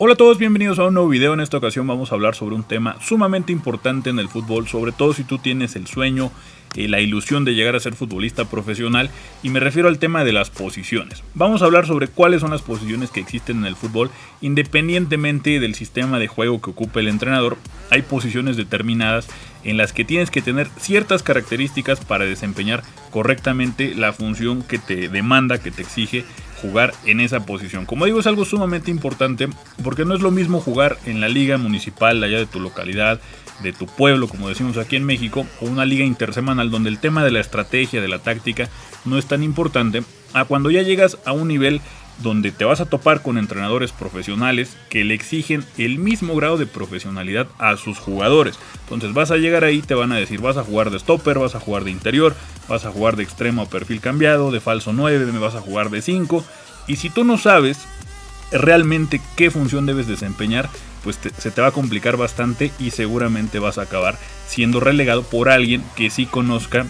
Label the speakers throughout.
Speaker 1: Hola a todos, bienvenidos a un nuevo video. En esta ocasión vamos a hablar sobre un tema sumamente importante en el fútbol, sobre todo si tú tienes el sueño, la ilusión de llegar a ser futbolista profesional, y me refiero al tema de las posiciones. Vamos a hablar sobre cuáles son las posiciones que existen en el fútbol, independientemente del sistema de juego que ocupe el entrenador. Hay posiciones determinadas en las que tienes que tener ciertas características para desempeñar correctamente la función que te demanda, que te exige jugar en esa posición. Como digo, es algo sumamente importante porque no es lo mismo jugar en la liga municipal allá de tu localidad, de tu pueblo, como decimos aquí en México, o una liga intersemanal donde el tema de la estrategia, de la táctica, no es tan importante, a cuando ya llegas a un nivel donde te vas a topar con entrenadores profesionales que le exigen el mismo grado de profesionalidad a sus jugadores. Entonces vas a llegar ahí, te van a decir, vas a jugar de stopper, vas a jugar de interior, vas a jugar de extremo a perfil cambiado, de falso 9, me vas a jugar de 5. Y si tú no sabes realmente qué función debes desempeñar, pues se te va a complicar bastante y seguramente vas a acabar siendo relegado por alguien que sí conozca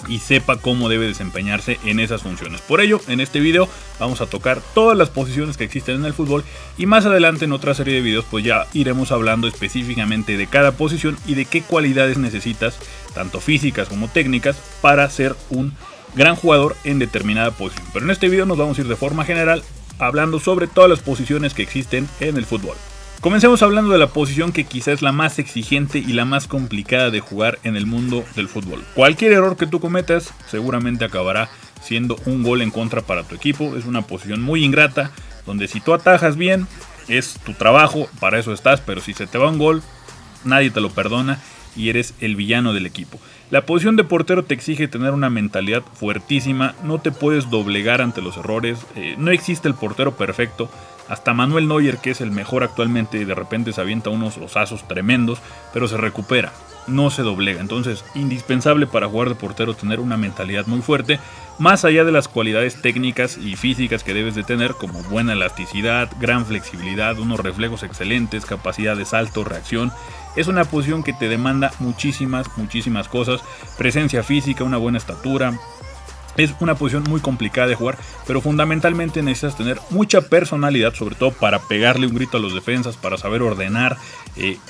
Speaker 1: y sepa cómo debe desempeñarse en esas funciones. Por ello, en este video vamos a tocar todas las posiciones que existen en el fútbol, y más adelante en otra serie de videos pues ya iremos hablando específicamente de cada posición y de qué cualidades necesitas, tanto físicas como técnicas, para ser un gran jugador en determinada posición. Pero en este video nos vamos a ir de forma general hablando sobre todas las posiciones que existen en el fútbol. Comencemos hablando de la posición que quizás es la más exigente y la más complicada de jugar en el mundo del fútbol. Cualquier error que tú cometas seguramente acabará siendo un gol en contra para tu equipo. Es una posición muy ingrata, donde si tú atajas bien, es tu trabajo, para eso estás, pero si se te va un gol, nadie te lo perdona y eres el villano del equipo. La posición de portero te exige tener una mentalidad fuertísima, no te puedes doblegar ante los errores, no existe el portero perfecto. Hasta Manuel Neuer, que es el mejor actualmente, de repente se avienta unos osazos tremendos, pero se recupera, no se doblega. Entonces, indispensable para jugar de portero tener una mentalidad muy fuerte, más allá de las cualidades técnicas y físicas que debes de tener, como buena elasticidad, gran flexibilidad, unos reflejos excelentes, capacidad de salto, reacción. Es una posición que te demanda muchísimas cosas, presencia física, una buena estatura. Es una posición muy complicada de jugar, pero fundamentalmente necesitas tener mucha personalidad, sobre todo para pegarle un grito a los defensas, para saber ordenar,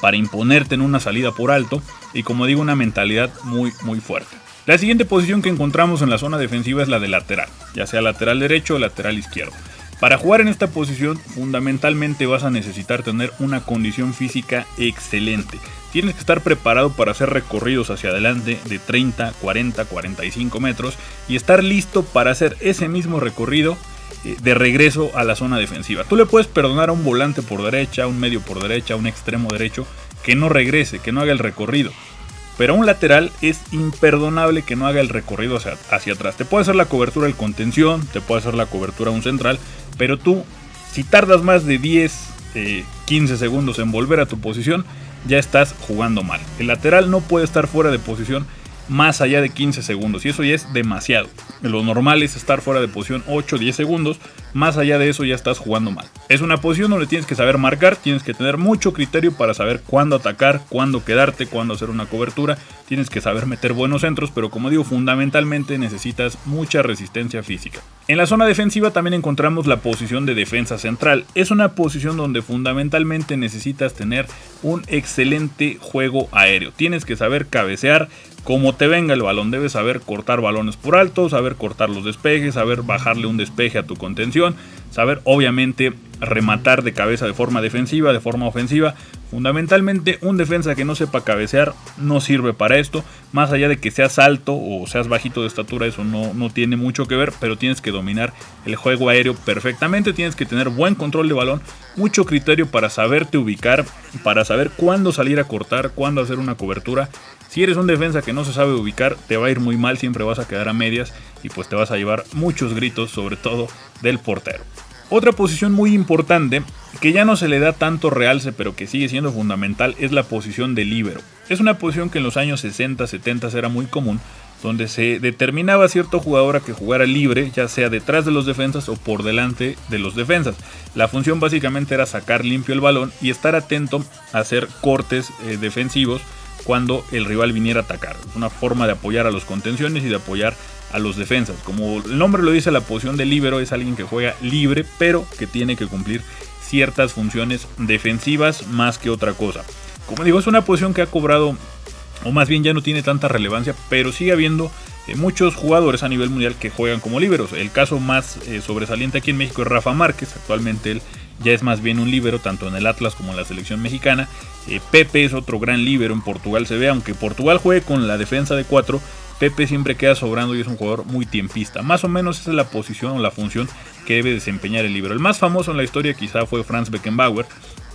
Speaker 1: para imponerte en una salida por alto, y como digo, una mentalidad muy fuerte. La siguiente posición que encontramos en la zona defensiva es la de lateral, ya sea lateral derecho o lateral izquierdo. Para jugar en esta posición fundamentalmente vas a necesitar tener una condición física excelente. Tienes que estar preparado para hacer recorridos hacia adelante de 30, 40, 45 metros y estar listo para hacer ese mismo recorrido de regreso a la zona defensiva. Tú le puedes perdonar a un volante por derecha, a un medio por derecha, a un extremo derecho que no regrese, que no haga el recorrido. Pero a un lateral es imperdonable que no haga el recorrido hacia atrás. Te puede hacer la cobertura del contención, te puede hacer la cobertura a un central, pero tú, si tardas más de 10, 15 segundos en volver a tu posición, ya estás jugando mal. El lateral no puede estar fuera de posición más allá de 15 segundos, y eso ya es demasiado. Lo normal es estar fuera de posición 8 o 10 segundos, más allá de eso ya estás jugando mal. Es una posición donde tienes que saber marcar, tienes que tener mucho criterio para saber cuándo atacar, cuándo quedarte, cuándo hacer una cobertura, tienes que saber meter buenos centros, pero como digo, fundamentalmente necesitas mucha resistencia física. En la zona defensiva también encontramos la posición de defensa central. Es una posición donde fundamentalmente necesitas tener un excelente juego aéreo. Tienes que saber cabecear como te venga el balón, debes saber cortar balones por alto, saber cortar los despejes, saber bajarle un despeje a tu contención, saber obviamente rematar de cabeza de forma defensiva, de forma ofensiva. Fundamentalmente un defensa que no sepa cabecear no sirve para esto, más allá de que seas alto o seas bajito de estatura, eso no tiene mucho que ver, pero tienes que dominar el juego aéreo perfectamente, tienes que tener buen control de balón, mucho criterio para saberte ubicar, para saber cuándo salir a cortar, cuándo hacer una cobertura. Si eres un defensa que no se sabe ubicar, te va a ir muy mal, siempre vas a quedar a medias y pues te vas a llevar muchos gritos, sobre todo del portero. Otra posición muy importante, que ya no se le da tanto realce pero que sigue siendo fundamental, es la posición de líbero. Es una posición que en los años 60, 70 era muy común, donde se determinaba a cierto jugador a que jugara libre, ya sea detrás de los defensas o por delante de los defensas. La función básicamente era sacar limpio el balón y estar atento a hacer cortes defensivos cuando el rival viniera a atacar. Es una forma de apoyar a los contenciones y de apoyar a los defensas. Como el nombre lo dice, la posición de líbero es alguien que juega libre, pero que tiene que cumplir ciertas funciones defensivas más que otra cosa. Como digo, es una posición que ha cobrado, o más bien ya no tiene tanta relevancia, pero sigue habiendo muchos jugadores a nivel mundial que juegan como líberos. El caso más sobresaliente aquí en México es Rafa Márquez. Actualmente él ya es más bien un líbero, tanto en el Atlas como en la selección mexicana. Pepe es otro gran líbero, en Portugal se ve, aunque Portugal juegue con la defensa de 4, Pepe siempre queda sobrando y es un jugador muy tiempista. Más o menos esa es la posición o la función que debe desempeñar el líbero. El más famoso en la historia quizá fue Franz Beckenbauer,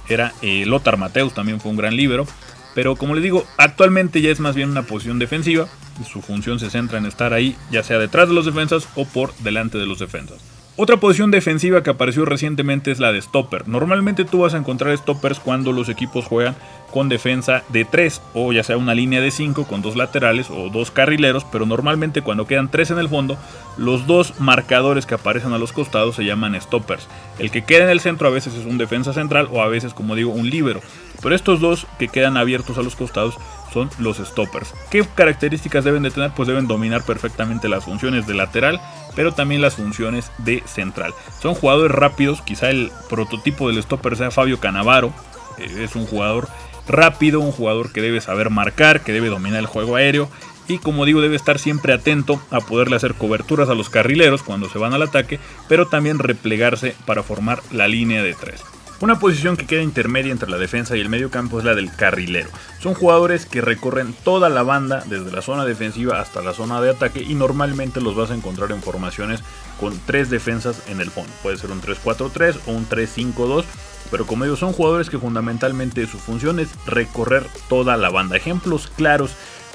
Speaker 1: era Lothar Matthäus, también fue un gran líbero. Pero como les digo, actualmente ya es más bien una posición defensiva y su función se centra en estar ahí, ya sea detrás de los defensas o por delante de los defensas. Otra posición defensiva que apareció recientemente es la de stopper. Normalmente tú vas a encontrar stoppers cuando los equipos juegan con defensa de 3 o ya sea una línea de 5 con 2 laterales o 2 carrileros, pero normalmente cuando quedan 3 en el fondo, los 2 marcadores que aparecen a los costados se llaman stoppers. El que queda en el centro a veces es un defensa central o a veces, como digo, un líbero. Pero estos 2 que quedan abiertos a los costados son los stoppers. ¿Qué características deben de tener? Pues deben dominar perfectamente las funciones de lateral, pero también las funciones de central. Son jugadores rápidos, quizá el prototipo del stopper sea Fabio Cannavaro. Es un jugador rápido, un jugador que debe saber marcar, que debe dominar el juego aéreo y, como digo, debe estar siempre atento a poderle hacer coberturas a los carrileros cuando se van al ataque, pero también replegarse para formar la línea de 3. Una posición que queda intermedia entre la defensa y el medio campo es la del carrilero. Son jugadores que recorren toda la banda desde la zona defensiva hasta la zona de ataque y normalmente los vas a encontrar en formaciones con 3 defensas en el fondo. Puede ser un 3-4-3 o un 3-5-2, pero como digo, son jugadores que fundamentalmente su función es recorrer toda la banda. Ejemplos claros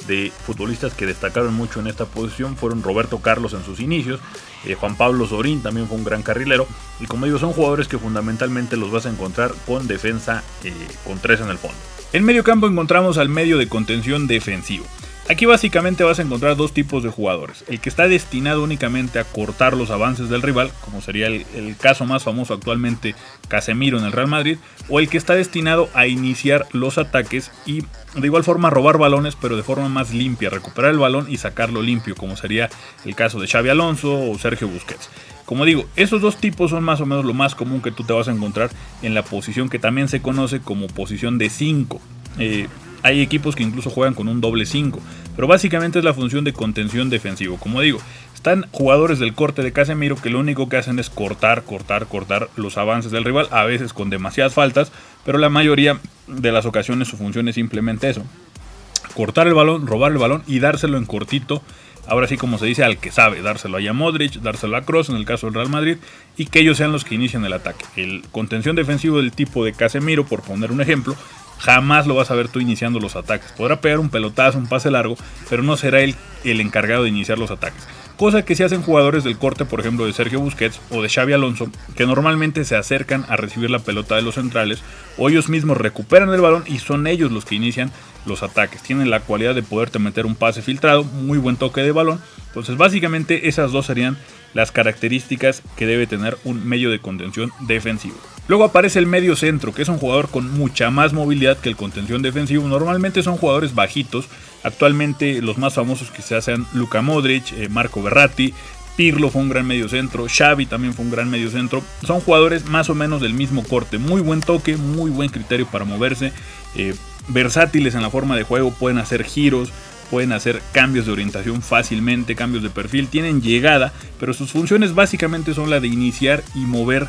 Speaker 1: de futbolistas que destacaron mucho en esta posición fueron Roberto Carlos en sus inicios, Juan Pablo Sorín también fue un gran carrilero, y como digo, son jugadores que fundamentalmente los vas a encontrar con defensa con 3 en el fondo. En medio campo encontramos al medio de contención defensivo. Aquí básicamente vas a encontrar 2 tipos de jugadores: el que está destinado únicamente a cortar los avances del rival, como sería el caso más famoso actualmente, Casemiro en el Real Madrid, o el que está destinado a iniciar los ataques y de igual forma robar balones, pero de forma más limpia, recuperar el balón y sacarlo limpio, como sería el caso de Xabi Alonso o Sergio Busquets. Como digo, esos 2 tipos son más o menos lo más común que tú te vas a encontrar en la posición que también se conoce como posición de 5. Hay equipos que incluso juegan con un doble 5, pero básicamente es la función de contención defensivo. Como digo, están jugadores del corte de Casemiro que lo único que hacen es cortar los avances del rival, a veces con demasiadas faltas, pero la mayoría de las ocasiones su función es simplemente eso: cortar el balón, robar el balón y dárselo en cortito. Ahora sí, como se dice, al que sabe, dárselo a Modric, dárselo a Kroos en el caso del Real Madrid, y que ellos sean los que inician el ataque. El contención defensivo del tipo de Casemiro, por poner un ejemplo, jamás lo vas a ver tú iniciando los ataques. Podrá pegar un pelotazo, un pase largo, pero no será él el encargado de iniciar los ataques. Cosa que sí hacen jugadores del corte, por ejemplo, de Sergio Busquets o de Xabi Alonso, que normalmente se acercan a recibir la pelota de los centrales, o ellos mismos recuperan el balón y son ellos los que inician los ataques. Tienen la cualidad de poderte meter un pase filtrado, muy buen toque de balón. Entonces básicamente esas 2 serían las características que debe tener un medio de contención defensivo. Luego aparece el medio centro, que es un jugador con mucha más movilidad que el contención defensivo. Normalmente son jugadores bajitos. Actualmente los más famosos quizás sean Luka Modric, Marco Verratti, Pirlo fue un gran medio centro, Xavi también fue un gran medio centro. Son jugadores más o menos del mismo corte, muy buen toque, muy buen criterio para moverse, versátiles en la forma de juego, pueden hacer giros, pueden hacer cambios de orientación fácilmente, cambios de perfil, tienen llegada, pero sus funciones básicamente son la de iniciar y mover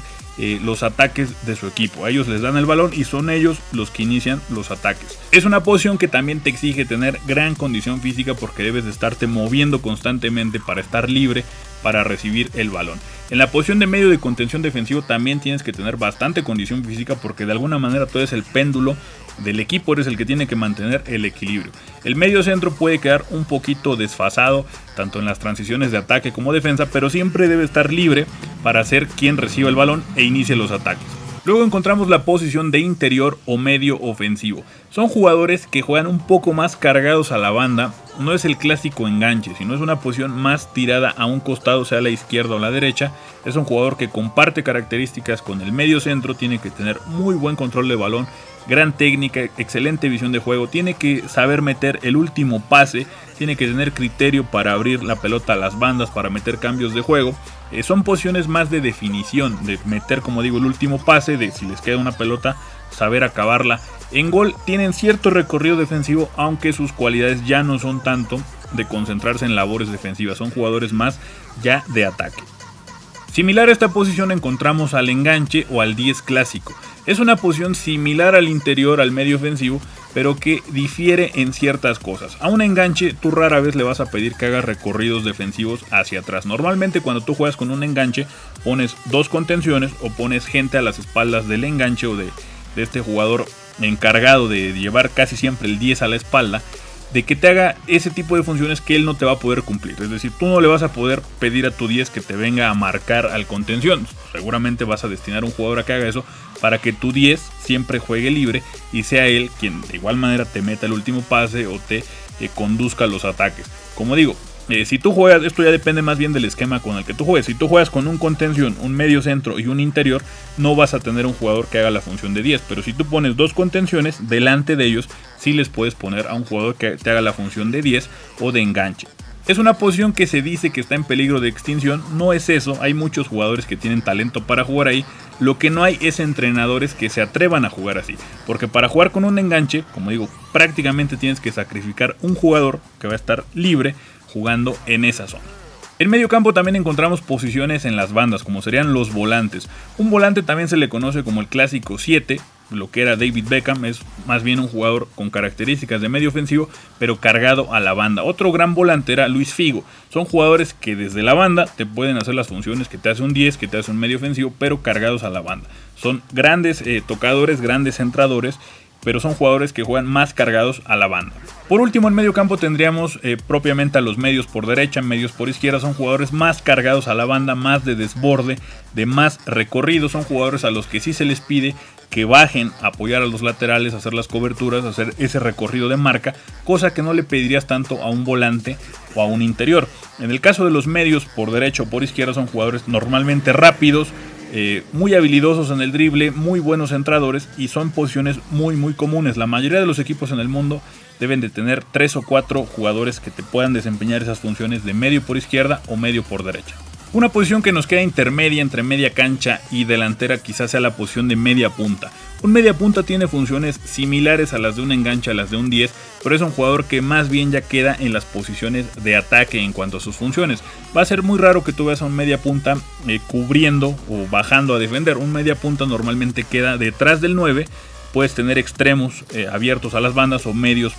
Speaker 1: los ataques de su equipo. A ellos les dan el balón y son ellos los que inician los ataques. Es una posición que también te exige tener gran condición física porque debes de estarte moviendo constantemente para estar libre para recibir el balón. En la posición de medio de contención defensivo también tienes que tener bastante condición física porque de alguna manera tú eres el péndulo del equipo, eres el que tiene que mantener el equilibrio. El medio centro puede quedar un poquito desfasado tanto en las transiciones de ataque como defensa, pero siempre debe estar libre para ser quien reciba el balón e inicie los ataques. Luego encontramos la posición de interior o medio ofensivo. Son jugadores que juegan un poco más cargados a la banda no es el clásico enganche, sino es una posición más tirada a un costado, sea la izquierda o la derecha. Es un jugador que comparte características con el medio centro, tiene que tener muy buen control de balón, gran técnica, excelente visión de juego, tiene que saber meter el último pase, tiene que tener criterio para abrir la pelota a las bandas, para meter cambios de juego. Son posiciones más de definición, de meter, como digo, el último pase, de si les queda una pelota, saber acabarla. En gol tienen cierto recorrido defensivo, aunque sus cualidades ya no son tanto de concentrarse en labores defensivas, son jugadores más ya de ataque. Similar a esta posición encontramos al enganche o al 10 clásico. Es una posición similar al interior, al medio ofensivo, pero que difiere en ciertas cosas. A un enganche tú rara vez le vas a pedir que haga recorridos defensivos hacia atrás. Normalmente cuando tú juegas con un enganche pones dos contenciones o pones gente a las espaldas del enganche o de este jugador encargado de llevar casi siempre el 10 a la espalda, de que te haga ese tipo de funciones que él no te va a poder cumplir. Es decir, tú no le vas a poder pedir a tu 10 que te venga a marcar al contención. Seguramente vas a destinar a un jugador a que haga eso para que tu 10 siempre juegue libre y sea él quien de igual manera te meta el último pase o te conduzca a los ataques. Como digo, si tú juegas, esto ya depende más bien del esquema con el que tú juegues. Si tú juegas con un contención, un medio centro y un interior, no vas a tener un jugador que haga la función de 10. Pero si tú pones dos contenciones, delante de ellos sí les puedes poner a un jugador que te haga la función de 10 o de enganche. Es una posición que se dice que está en peligro de extinción. No es eso, hay muchos jugadores que tienen talento para jugar ahí. Lo que no hay es entrenadores que se atrevan a jugar así. Porque para jugar con un enganche, como digo, prácticamente tienes que sacrificar un jugador que va a estar libre jugando en esa zona. En medio campo también encontramos posiciones en las bandas, como serían los volantes. Un volante también se le conoce como el clásico 7, lo que era David Beckham, es más bien un jugador con características de medio ofensivo, pero cargado a la banda. Otro gran volante era Luis Figo. Son jugadores que desde la banda te pueden hacer las funciones que te hace un 10, que te hace un medio ofensivo, pero cargados a la banda. Son grandes tocadores, grandes centradores, pero son jugadores que juegan más cargados a la banda. Por último, en medio campo tendríamos propiamente a los medios por derecha, medios por izquierda. Son jugadores más cargados a la banda, más de desborde, de más recorrido. Son jugadores a los que sí se les pide que bajen a apoyar a los laterales, hacer las coberturas, hacer ese recorrido de marca, cosa que no le pedirías tanto a un volante o a un interior. En el caso de los medios por derecha o por izquierda, son jugadores normalmente rápidos, muy habilidosos en el drible, muy buenos centradores, y son posiciones muy comunes. La mayoría de los equipos en el mundo deben de tener 3 o 4 jugadores que te puedan desempeñar esas funciones de medio por izquierda o medio por derecha. Una posición que nos queda intermedia entre media cancha y delantera quizás sea la posición de media punta. Un media punta tiene funciones similares a las de un enganche, a las de un 10, pero es un jugador que más bien ya queda en las posiciones de ataque en cuanto a sus funciones. Va a ser muy raro que tú veas a un media punta cubriendo o bajando a defender. Un media punta normalmente queda detrás del 9, puedes tener extremos abiertos a las bandas o medios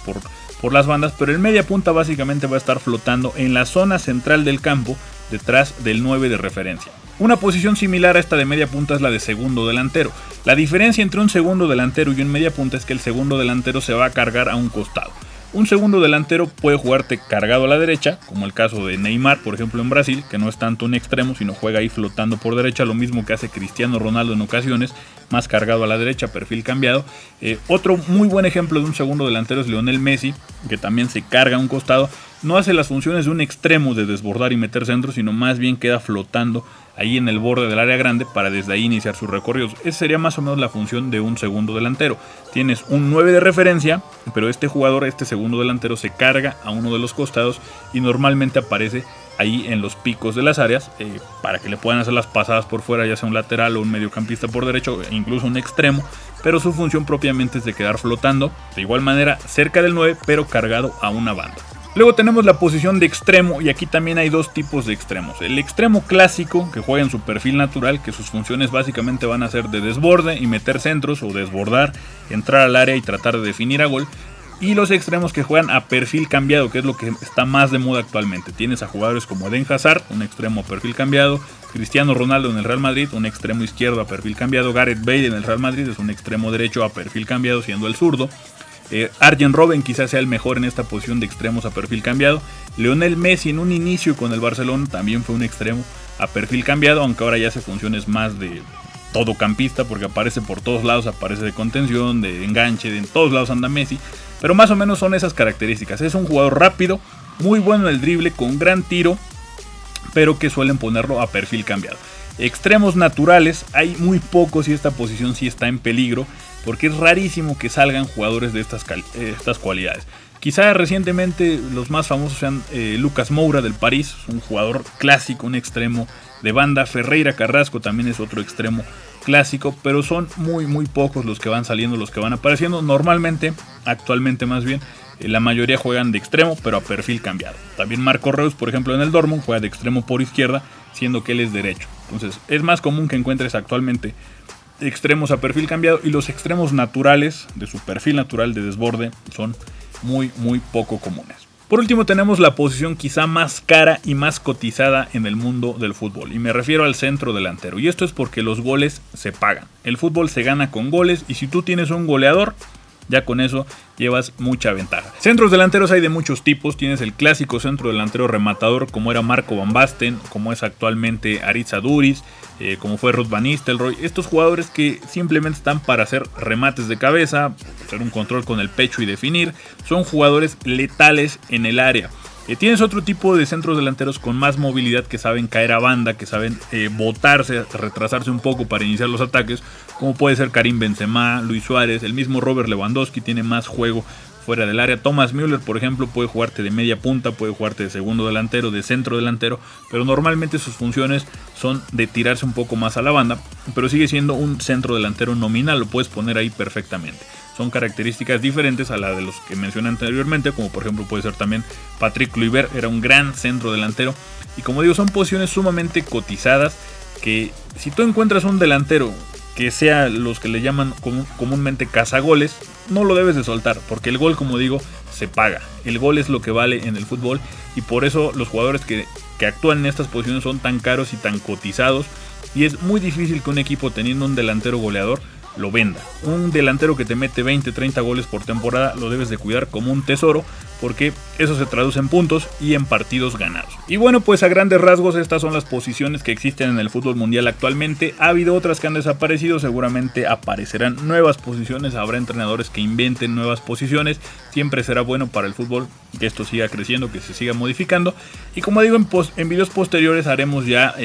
Speaker 1: por las bandas, pero el media punta básicamente va a estar flotando en la zona central del campo, detrás del 9 de referencia. Una posición similar a esta de media punta es la de segundo delantero. La diferencia entre un segundo delantero y un media punta es que el segundo delantero se va a cargar a un costado. Un segundo delantero puede jugarte cargado a la derecha, como el caso de Neymar, por ejemplo, en Brasil, que no es tanto un extremo, sino juega ahí flotando por derecha, lo mismo que hace Cristiano Ronaldo en ocasiones, más cargado a la derecha, perfil cambiado. Otro muy buen ejemplo de un segundo delantero es Lionel Messi, que también se carga a un costado. No hace las funciones de un extremo de desbordar y meter centro, sino más bien queda flotando ahí en el borde del área grande para desde ahí iniciar sus recorridos. Esa sería más o menos la función de un segundo delantero. Tienes un 9 de referencia, pero este jugador, este segundo delantero, se carga a uno de los costados y normalmente aparece ahí en los picos de las áreas para que le puedan hacer las pasadas por fuera, ya sea un lateral o un mediocampista por derecho, incluso un extremo, pero su función propiamente es de quedar flotando de igual manera cerca del 9, pero cargado a una banda. Luego tenemos la posición de extremo, y aquí también hay dos tipos de extremos. El extremo clásico, que juega en su perfil natural, que sus funciones básicamente van a ser de desborde y meter centros, o desbordar, entrar al área y tratar de definir a gol. Y los extremos que juegan a perfil cambiado, que es lo que está más de moda actualmente. Tienes a jugadores como Eden Hazard, un extremo a perfil cambiado, Cristiano Ronaldo en el Real Madrid, un extremo izquierdo a perfil cambiado, Gareth Bale en el Real Madrid es un extremo derecho a perfil cambiado, siendo el zurdo. Arjen Robben quizás sea el mejor en esta posición de extremos a perfil cambiado. Lionel Messi en un inicio con el Barcelona también fue un extremo a perfil cambiado, aunque ahora ya hace funciones más de todocampista, porque aparece por todos lados, aparece de contención, de enganche, en todos lados anda Messi, pero más o menos son esas características. Es un jugador rápido, muy bueno en el drible, con gran tiro, pero que suelen ponerlo a perfil cambiado. Extremos naturales, hay muy pocos y esta posición sí está en peligro, porque es rarísimo que salgan jugadores de estas cualidades. Quizá recientemente los más famosos sean Lucas Moura del París, un jugador clásico, un extremo de banda. Ferreira Carrasco también es otro extremo clásico, pero son muy pocos los que van saliendo, los que van apareciendo. Normalmente, actualmente más bien, la mayoría juegan de extremo, pero a perfil cambiado. También Marco Reus, por ejemplo, en el Dortmund juega de extremo por izquierda, siendo que él es derecho. Entonces es más común que encuentres actualmente extremos a perfil cambiado, y los extremos naturales, de su perfil natural de desborde, son muy poco comunes. Por último tenemos la posición quizá más cara y más cotizada en el mundo del fútbol, y me refiero al centro delantero, y esto es porque los goles se pagan. El fútbol se gana con goles, y si tú tienes un goleador, ya con eso llevas mucha ventaja. Centros delanteros hay de muchos tipos. Tienes el clásico centro delantero rematador, como era Marco Van Basten, como es actualmente Aritz Aduriz, como fue Ruud van Nistelrooy. Estos jugadores que simplemente están para hacer remates de cabeza, hacer un control con el pecho y definir. Son jugadores letales en el área. Tienes otro tipo de centros delanteros con más movilidad, que saben caer a banda, que saben botarse, retrasarse un poco para iniciar los ataques, como puede ser Karim Benzema, Luis Suárez, el mismo Robert Lewandowski tiene más juego fuera del área. Thomas Müller, por ejemplo, puede jugarte de media punta, puede jugarte de segundo delantero, de centro delantero, pero normalmente sus funciones son de tirarse un poco más a la banda, pero sigue siendo un centro delantero nominal, lo puedes poner ahí perfectamente. Son características diferentes a la de los que mencioné anteriormente, como por ejemplo puede ser también Patrick Kluivert, era un gran centro delantero. Y como digo, son posiciones sumamente cotizadas, que si tú encuentras un delantero que sea los que le llaman comúnmente cazagoles, no lo debes de soltar, porque el gol, como digo, se paga. El gol es lo que vale en el fútbol, y por eso los jugadores que actúan en estas posiciones son tan caros y tan cotizados, y es muy difícil que un equipo, teniendo un delantero goleador, lo venda. Un delantero que te mete 20-30 goles por temporada lo debes de cuidar como un tesoro, porque eso se traduce en puntos y en partidos ganados. Y bueno, pues a grandes rasgos estas son las posiciones que existen en el fútbol mundial actualmente. Ha habido otras que han desaparecido, seguramente aparecerán nuevas posiciones, habrá entrenadores que inventen nuevas posiciones. Siempre será bueno para el fútbol que esto siga creciendo, que se siga modificando, y como digo, en videos posteriores haremos ya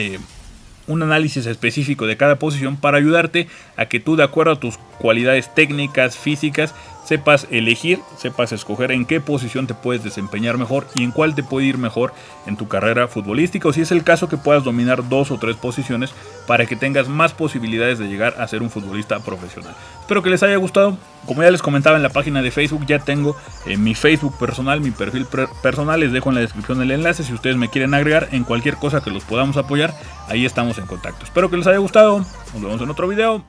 Speaker 1: un análisis específico de cada posición para ayudarte a que tú, de acuerdo a tus cualidades técnicas, físicas, sepas elegir, sepas escoger en qué posición te puedes desempeñar mejor y en cuál te puede ir mejor en tu carrera futbolística, o si es el caso, que puedas dominar 2 o 3 posiciones para que tengas más posibilidades de llegar a ser un futbolista profesional. Espero que les haya gustado. Como ya les comentaba, en la página de Facebook ya tengo mi Facebook personal, mi perfil personal, les dejo en la descripción el enlace si ustedes me quieren agregar en cualquier cosa que los podamos apoyar. Ahí estamos en contacto. Espero que les haya gustado. Nos vemos en otro video.